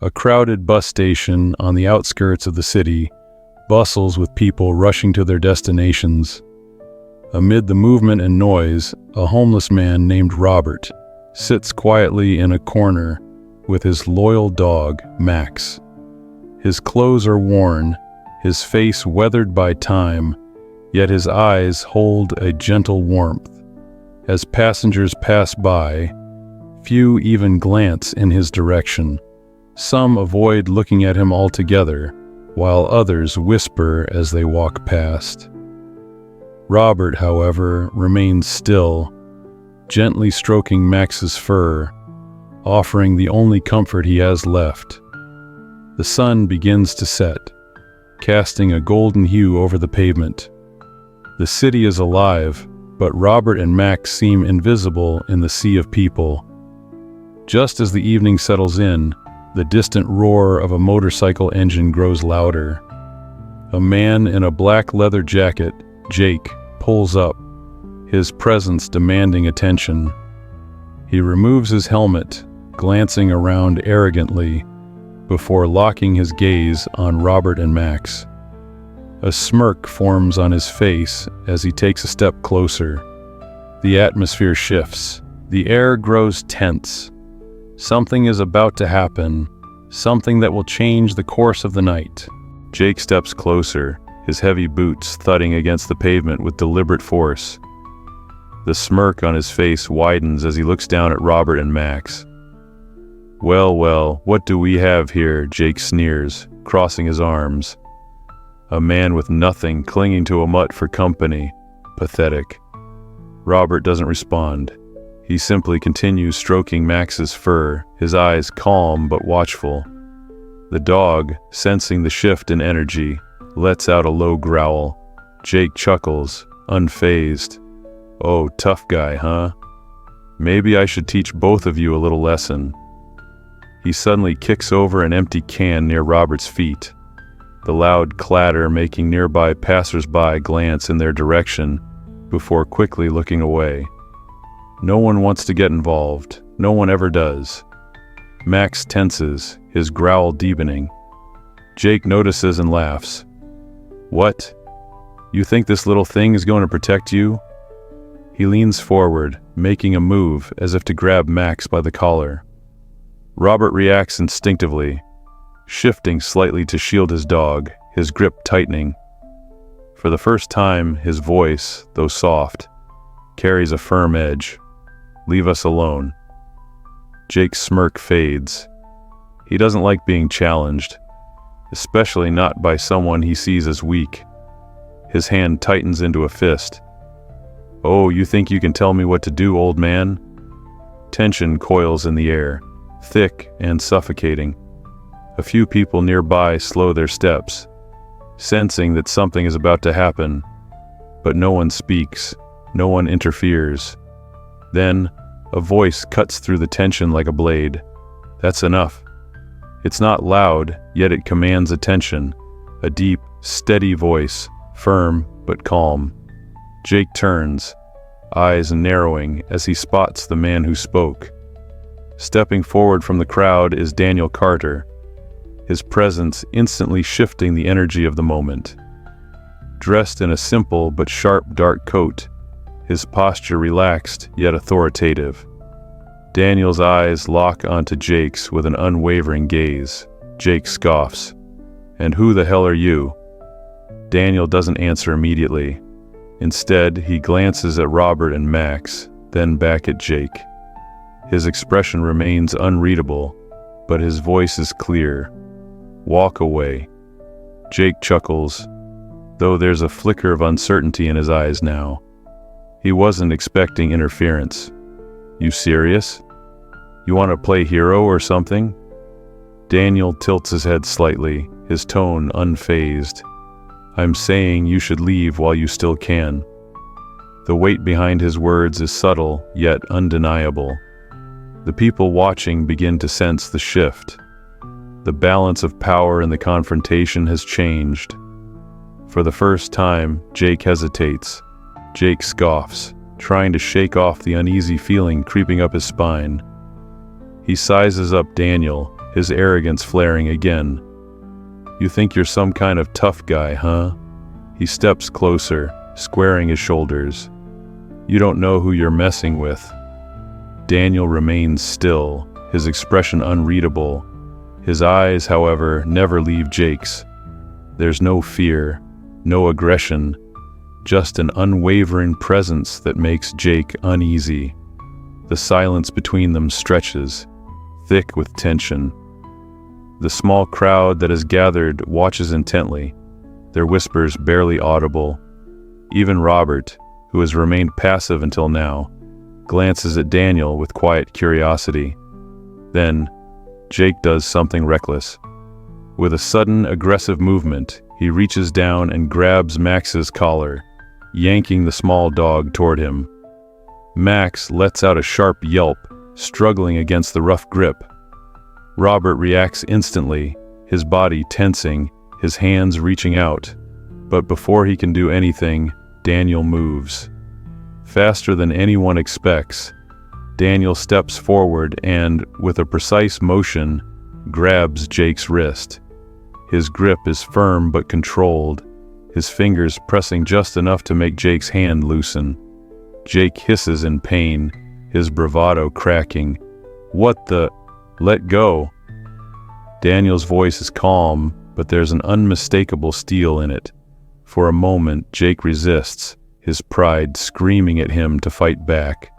A crowded bus station on the outskirts of the city bustles with people rushing to their destinations. Amid the movement and noise, a homeless man named Robert sits quietly in a corner with his loyal dog, Max. His clothes are worn, his face weathered by time, yet his eyes hold a gentle warmth. As passengers pass by, few even glance in his direction. Some avoid looking at him altogether, while others whisper as they walk past. Robert, however, remains still, gently stroking Max's fur, offering the only comfort he has left. The sun begins to set, casting a golden hue over the pavement. The city is alive, but Robert and Max seem invisible in the sea of people. Just as the evening settles in, the distant roar of a motorcycle engine grows louder. A man in a black leather jacket, Jake, pulls up, his presence demanding attention. He removes his helmet, glancing around arrogantly, before locking his gaze on Robert and Max. A smirk forms on his face as he takes a step closer. The atmosphere shifts. The air grows tense. Something is about to happen, something that will change the course of the night. Jake steps closer, his heavy boots thudding against the pavement with deliberate force. The smirk on his face widens as he looks down at Robert and Max. Well, what do we have here?" Jake sneers, crossing his arms. A man with nothing clinging to a mutt for company. Pathetic. Robert doesn't respond. He simply continues stroking Max's fur, his eyes calm but watchful. The dog, sensing the shift in energy, lets out a low growl. Jake chuckles, unfazed. "Oh, tough guy, huh? Maybe I should teach both of you a little lesson." He suddenly kicks over an empty can near Robert's feet, the loud clatter making nearby passers-by glance in their direction before quickly looking away. No one wants to get involved. No one ever does. Max tenses, his growl deepening. Jake notices and laughs. "What? You think this little thing is going to protect you?" He leans forward, making a move as if to grab Max by the collar. Robert reacts instinctively, shifting slightly to shield his dog, his grip tightening. For the first time, his voice, though soft, carries a firm edge. "Leave us alone." Jake's smirk fades. He doesn't like being challenged, especially not by someone he sees as weak. His hand tightens into a fist. "Oh, you think you can tell me what to do, old man?" Tension coils in the air, thick and suffocating. A few people nearby slow their steps, sensing that something is about to happen, but no one speaks, no one interferes. Then, a voice cuts through the tension like a blade. That's enough. It's not loud, yet it commands attention. A deep, steady voice, firm but calm. Jake turns, eyes narrowing as he spots the man who spoke. Stepping forward from the crowd is Daniel Carter, his presence instantly shifting the energy of the moment. Dressed in a simple but sharp dark coat, his posture relaxed yet authoritative. Daniel's eyes lock onto Jake's with an unwavering gaze. Jake scoffs. "And who the hell are you?" Daniel doesn't answer immediately. Instead, he glances at Robert and Max, then back at Jake. His expression remains unreadable, but his voice is clear. "Walk away." Jake chuckles, though there's a flicker of uncertainty in his eyes now. He wasn't expecting interference. "You serious? You want to play hero or something?" Daniel tilts his head slightly, his tone unfazed. "I'm saying you should leave while you still can." The weight behind his words is subtle, yet undeniable. The people watching begin to sense the shift. The balance of power in the confrontation has changed. For the first time, Jake hesitates. Jake scoffs, trying to shake off the uneasy feeling creeping up his spine. He sizes up Daniel, his arrogance flaring again. "You think you're some kind of tough guy, huh?" He steps closer, squaring his shoulders. "You don't know who you're messing with." Daniel remains still, his expression unreadable. His eyes, however, never leave Jake's. There's no fear, no aggression, just an unwavering presence that makes Jake uneasy. The silence between them stretches, thick with tension. The small crowd that has gathered watches intently, their whispers barely audible. Even Robert, who has remained passive until now, glances at Daniel with quiet curiosity. Then, Jake does something reckless. With a sudden, aggressive movement, he reaches down and grabs Max's collar, yanking the small dog toward him. Max lets out a sharp yelp, struggling against the rough grip. Robert reacts instantly, his body tensing, his hands reaching out. But before he can do anything, Daniel moves. Faster than anyone expects, Daniel steps forward and, with a precise motion, grabs Jake's wrist. His grip is firm but controlled, his fingers pressing just enough to make Jake's hand loosen. Jake hisses in pain, his bravado cracking. "What the? Let go!" Daniel's voice is calm, but there's an unmistakable steel in it. For a moment, Jake resists, his pride screaming at him to fight back.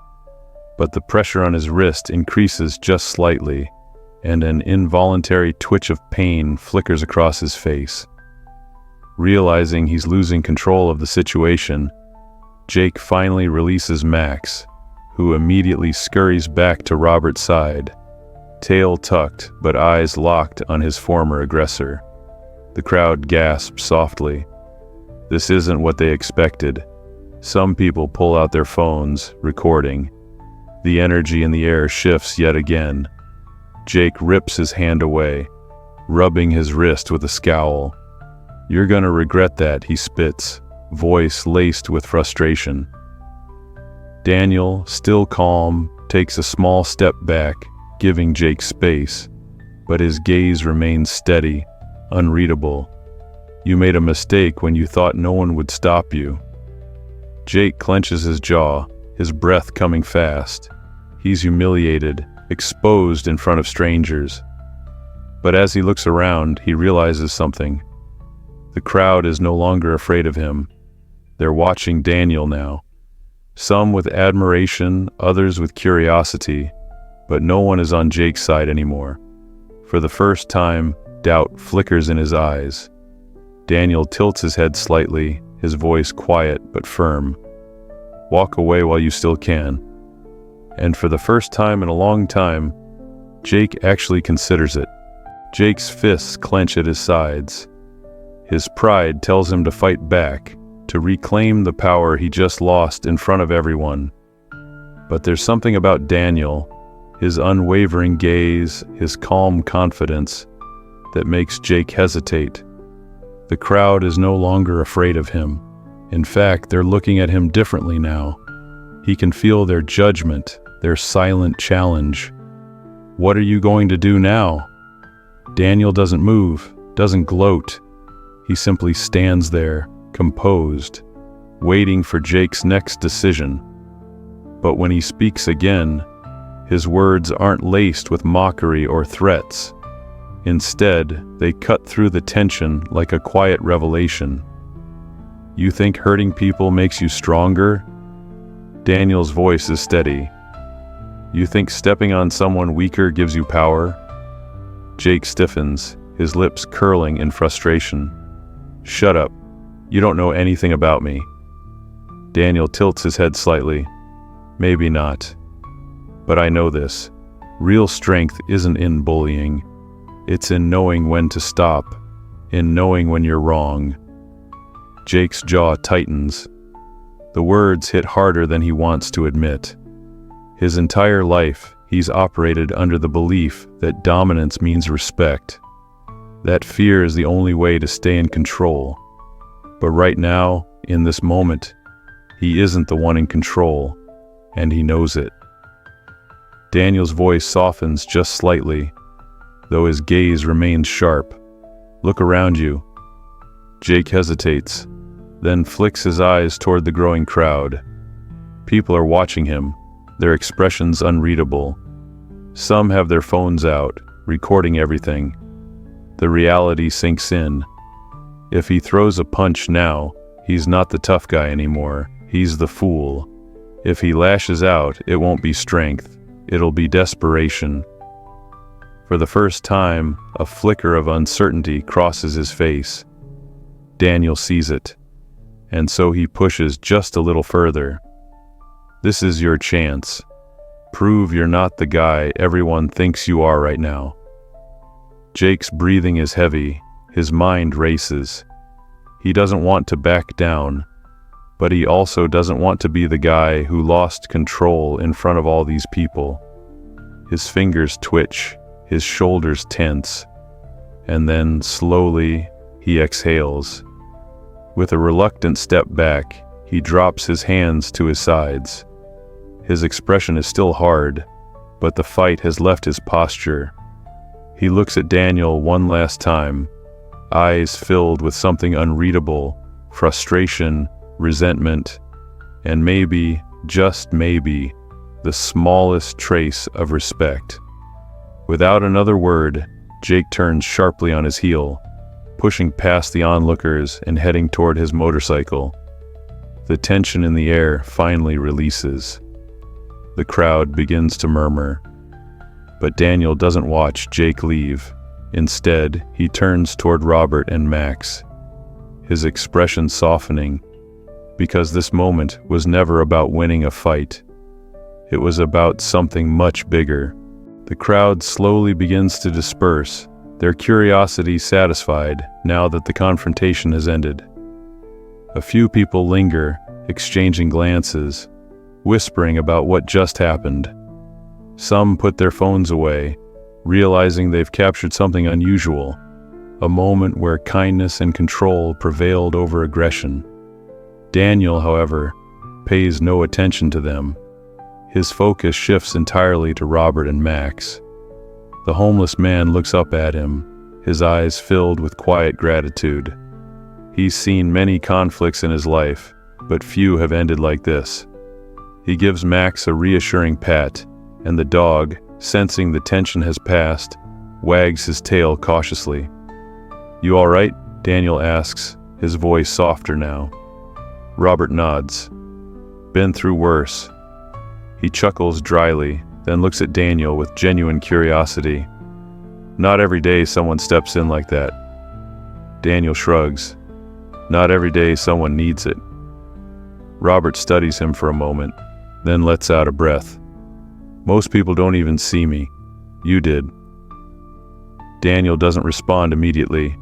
But the pressure on his wrist increases just slightly, and an involuntary twitch of pain flickers across his face. Realizing he's losing control of the situation, Jake finally releases Max, who immediately scurries back to Robert's side, tail tucked but eyes locked on his former aggressor. The crowd gasps softly. This isn't what they expected. Some people pull out their phones, recording. The energy in the air shifts yet again. Jake rips his hand away, rubbing his wrist with a scowl. "You're gonna regret that," he spits, voice laced with frustration. Daniel, still calm, takes a small step back, giving Jake space, but his gaze remains steady, unreadable. "You made a mistake when you thought no one would stop you." Jake clenches his jaw, his breath coming fast. He's humiliated, exposed in front of strangers. But as he looks around, he realizes something. The crowd is no longer afraid of him. They're watching Daniel now. Some with admiration, others with curiosity, but no one is on Jake's side anymore. For the first time, doubt flickers in his eyes. Daniel tilts his head slightly, his voice quiet but firm. "Walk away while you still can." And for the first time in a long time, Jake actually considers it. Jake's fists clench at his sides. His pride tells him to fight back, to reclaim the power he just lost in front of everyone. But there's something about Daniel, his unwavering gaze, his calm confidence, that makes Jake hesitate. The crowd is no longer afraid of him. In fact, they're looking at him differently now. He can feel their judgment, their silent challenge. "What are you going to do now?" Daniel doesn't move, doesn't gloat. He simply stands there, composed, waiting for Jake's next decision. But when he speaks again, his words aren't laced with mockery or threats. Instead, they cut through the tension like a quiet revelation. "You think hurting people makes you stronger?" Daniel's voice is steady. "You think stepping on someone weaker gives you power?" Jake stiffens, his lips curling in frustration. "Shut up. You don't know anything about me." Daniel tilts his head slightly. "Maybe not. But I know this. Real strength isn't in bullying. It's in knowing when to stop, in knowing when you're wrong." Jake's jaw tightens. The words hit harder than he wants to admit. His entire life, he's operated under the belief that dominance means respect. That fear is the only way to stay in control. But right now, in this moment, he isn't the one in control, and he knows it. Daniel's voice softens just slightly. though his gaze remains sharp. "Look around you." Jake hesitates, then flicks his eyes toward the growing crowd. People are watching him, their expressions unreadable. Some have their phones out, recording everything. The reality sinks in. If he throws a punch now, he's not the tough guy anymore, he's the fool. If he lashes out, it won't be strength, it'll be desperation. For the first time, a flicker of uncertainty crosses his face. Daniel sees it, and so he pushes just a little further. "This is your chance. Prove you're not the guy everyone thinks you are right now." Jake's breathing is heavy, his mind races. He doesn't want to back down, but he also doesn't want to be the guy who lost control in front of all these people. His fingers twitch, his shoulders tense, and then, slowly, he exhales. With a reluctant step back, he drops his hands to his sides. His expression is still hard, but the fight has left his posture. He looks at Daniel one last time, eyes filled with something unreadable, frustration, resentment, and maybe, just maybe, the smallest trace of respect. Without another word, Jake turns sharply on his heel, pushing past the onlookers and heading toward his motorcycle. The tension in the air finally releases. The crowd begins to murmur. But Daniel doesn't watch Jake leave. Instead, he turns toward Robert and Max, his expression softening, because this moment was never about winning a fight. It was about something much bigger. The crowd slowly begins to disperse, their curiosity satisfied now that the confrontation has ended. A few people linger, exchanging glances, whispering about what just happened. Some put their phones away, realizing they've captured something unusual, a moment where kindness and control prevailed over aggression. Daniel, however, pays no attention to them. His focus shifts entirely to Robert and Max. The homeless man looks up at him, his eyes filled with quiet gratitude. He's seen many conflicts in his life, but few have ended like this. He gives Max a reassuring pat, and the dog, sensing the tension has passed, wags his tail cautiously. "You all right?" Daniel asks, his voice softer now. Robert nods. "Been through worse." He chuckles dryly, then looks at Daniel with genuine curiosity. "Not every day someone steps in like that." Daniel shrugs. "Not every day someone needs it." Robert studies him for a moment, then lets out a breath. "Most people don't even see me. You did." Daniel doesn't respond immediately.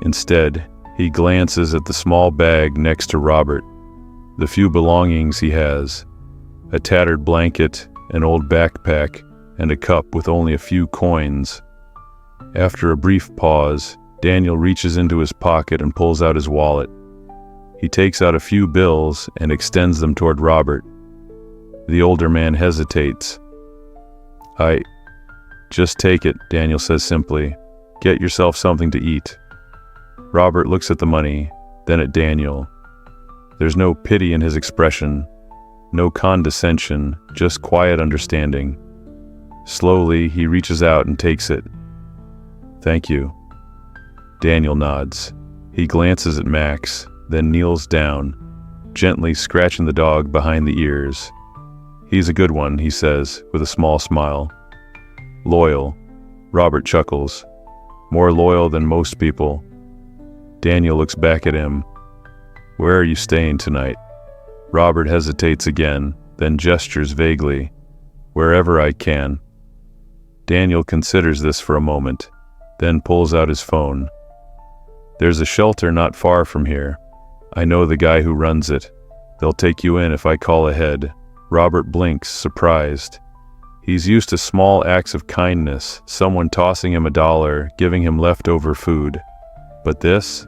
Instead, he glances at the small bag next to Robert, the few belongings he has, a tattered blanket, an old backpack, and a cup with only a few coins. After a brief pause, Daniel reaches into his pocket and pulls out his wallet. He takes out a few bills and extends them toward Robert. The older man hesitates. Just take it," Daniel says simply. "Get yourself something to eat." Robert looks at the money, then at Daniel. There's no pity in his expression, no condescension, just quiet understanding. Slowly, he reaches out and takes it. "Thank you." Daniel nods. He glances at Max, then kneels down, gently scratching the dog behind the ears. "He's a good one," he says, with a small smile. "Loyal." Robert chuckles. "More loyal than most people." Daniel looks back at him. "Where are you staying tonight?" Robert hesitates again, then gestures vaguely. "Wherever I can." Daniel considers this for a moment, then pulls out his phone. "There's a shelter not far from here. I know the guy who runs it. They'll take you in if I call ahead." Robert blinks, surprised. He's used to small acts of kindness, someone tossing him $1, giving him leftover food. But this?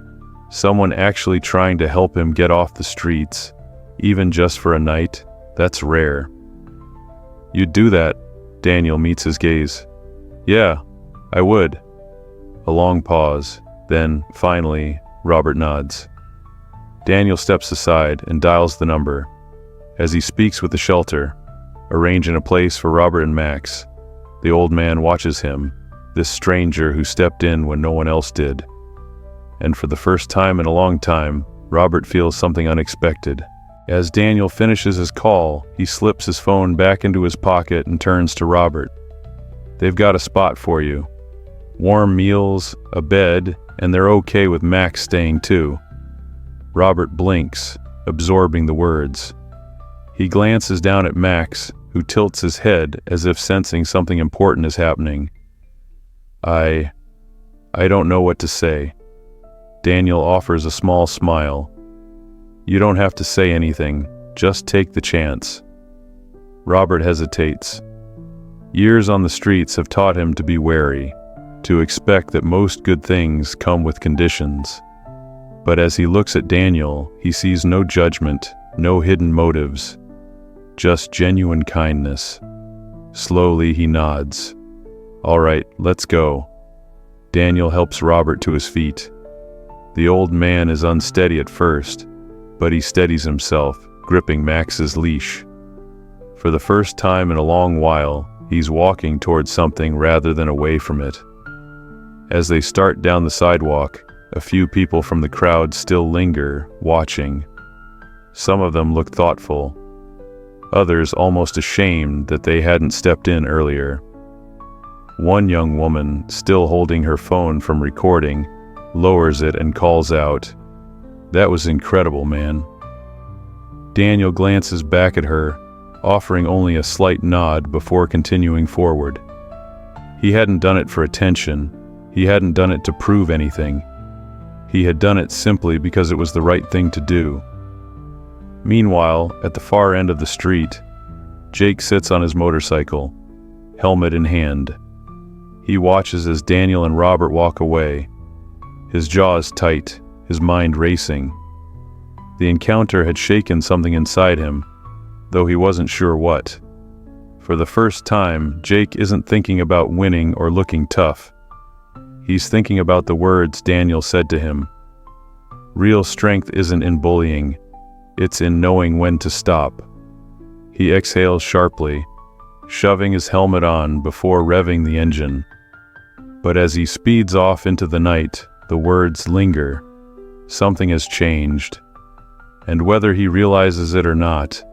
Someone actually trying to help him get off the streets, even just for a night? That's rare. "You'd do that?" Daniel meets his gaze. "Yeah, I would. A long pause. Then, finally, Robert nods. Daniel steps aside and dials the number. As he speaks with the shelter, arranging a place for Robert and Max, the old man watches him, this stranger who stepped in when no one else did. And for the first time in a long time, Robert feels something unexpected. As Daniel finishes his call, he slips his phone back into his pocket and turns to Robert. They've got a spot for you. Warm meals, a bed, and they're okay with Max staying too. Robert blinks, absorbing the words. He glances down at Max, who tilts his head as if sensing something important is happening. I don't know what to say. Daniel offers a small smile. You don't have to say anything, just take the chance. Robert hesitates. Years on the streets have taught him to be wary, to expect that most good things come with conditions. But as he looks at Daniel, he sees no judgment, no hidden motives, just genuine kindness. Slowly he nods. All right, let's go. Daniel helps Robert to his feet. The old man is unsteady at first, but he steadies himself, gripping Max's leash. For the first time in a long while, he's walking towards something rather than away from it. As they start down the sidewalk, a few people from the crowd still linger, watching. Some of them look thoughtful. Others almost ashamed that they hadn't stepped in earlier. One young woman, still holding her phone from recording, lowers it and calls out, "That was incredible, man." Daniel glances back at her, offering only a slight nod before continuing forward. He hadn't done it for attention. He hadn't done it to prove anything. He had done it simply because it was the right thing to do. Meanwhile, at the far end of the street, Jake sits on his motorcycle, helmet in hand. He watches as Daniel and Robert walk away. His jaws tight, his mind racing. The encounter had shaken something inside him, though he wasn't sure what. For the first time, Jake isn't thinking about winning or looking tough. He's thinking about the words Daniel said to him. Real strength isn't in bullying, it's in knowing when to stop. He exhales sharply, shoving his helmet on before revving the engine. But as he speeds off into the night, the words linger. Something has changed. And whether he realizes it or not,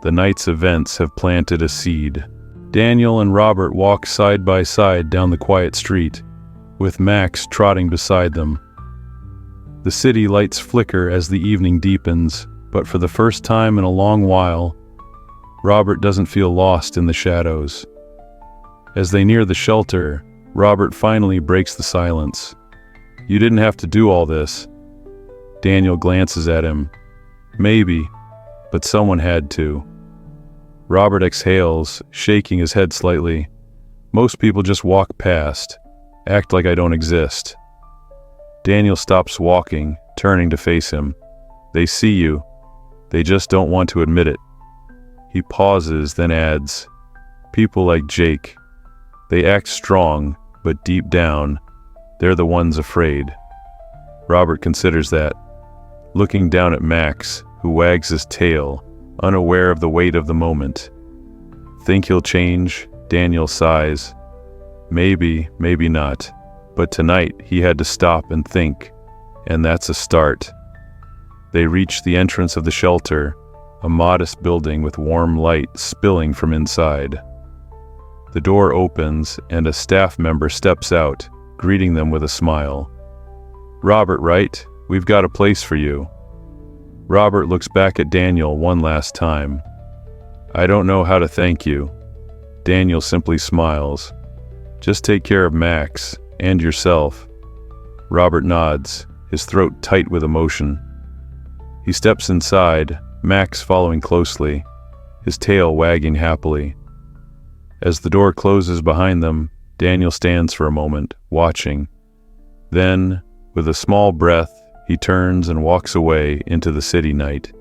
the night's events have planted a seed. Daniel and Robert walk side by side down the quiet street, with Max trotting beside them. The city lights flicker as the evening deepens, but for the first time in a long while, Robert doesn't feel lost in the shadows. As they near the shelter, Robert finally breaks the silence. You didn't have to do all this. Daniel glances at him. Maybe, but someone had to. Robert exhales, shaking his head slightly. Most people just walk past, act like I don't exist. Daniel stops walking, turning to face him. They see you. They just don't want to admit it. He pauses, then adds, people like Jake. They act strong, but deep down, they're the ones afraid. Robert considers that, looking down at Max, who wags his tail, unaware of the weight of the moment. Think he'll change? Daniel sighs. Maybe, maybe not. But tonight he had to stop and think, and that's a start. They reach the entrance of the shelter, a modest building with warm light spilling from inside. The door opens and a staff member steps out, greeting them with a smile. Robert, right? We've got a place for you. Robert looks back at Daniel one last time. I don't know how to thank you. Daniel simply smiles. Just take care of Max and yourself. Robert nods, his throat tight with emotion. He steps inside, Max following closely, his tail wagging happily. As the door closes behind them, Daniel stands for a moment, watching. Then, with a small breath, he turns and walks away into the city night,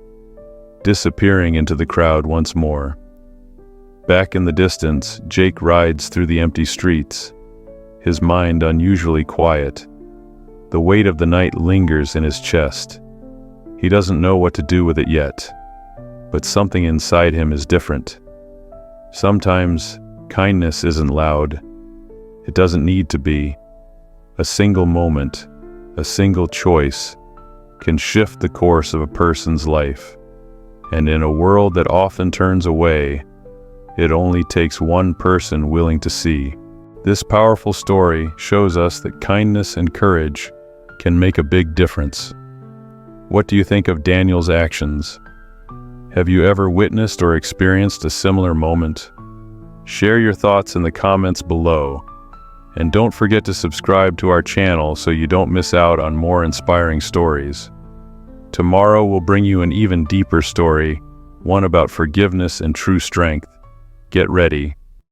disappearing into the crowd once more. Back in the distance, Jake rides through the empty streets. his mind unusually quiet. The weight of the night lingers in his chest. He doesn't know what to do with it yet, but something inside him is different. Sometimes kindness isn't loud. It doesn't need to be. A single moment, a single choice, can shift the course of a person's life. And in a world that often turns away, it only takes one person willing to see. This powerful story shows us that kindness and courage can make a big difference. What do you think of Daniel's actions? Have you ever witnessed or experienced a similar moment? Share your thoughts in the comments below. And don't forget to subscribe to our channel so you don't miss out on more inspiring stories. Tomorrow we'll bring you an even deeper story, one about forgiveness and true strength. Get ready.